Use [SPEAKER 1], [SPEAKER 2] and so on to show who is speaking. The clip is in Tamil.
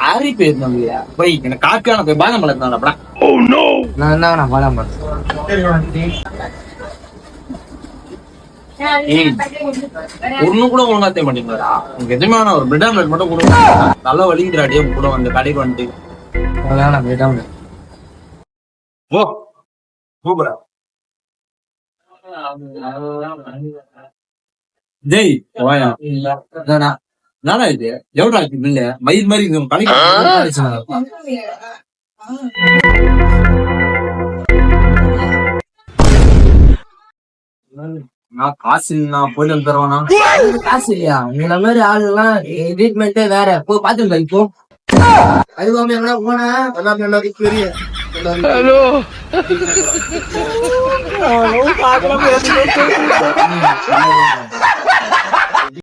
[SPEAKER 1] ஆறி போயிருந்தாங்க போய் எனக்கு காக்கான போய் பாதாம் பழம் இருந்தாடா.
[SPEAKER 2] நான் என்ன பாதாம் பழம்
[SPEAKER 1] ஒண்ணு கூட ஒழுங்கா செய்ய மாட்டீங்களா? உங்க எதுவுமே ஒரு பிரெட் ஆம்லெட் மட்டும் கொடுங்க. நல்லா வலிக்கிறாடியே கூட வந்து கடைக்கு வந்துட்டு.
[SPEAKER 2] பிரெட் ஆம்லெட்
[SPEAKER 1] ஓ சூப்பரா ஜெய் வாயா நானா இது எவ்வளோ ஆச்சு இல்ல மயில் மாதிரி இது கடைக்கு நான் காசு நான் போயிட்டு வந்து தருவானா?
[SPEAKER 2] காசு இல்லையா? இந்த மாதிரி ஆளு எல்லாம் ட்ரீட்மெண்ட்டே வேற. போய் பாத்துருங்க இப்போ அதுவாம எங்கன்னா போனா எல்லாருக்கும் தெரியும்.
[SPEAKER 1] ஹலோ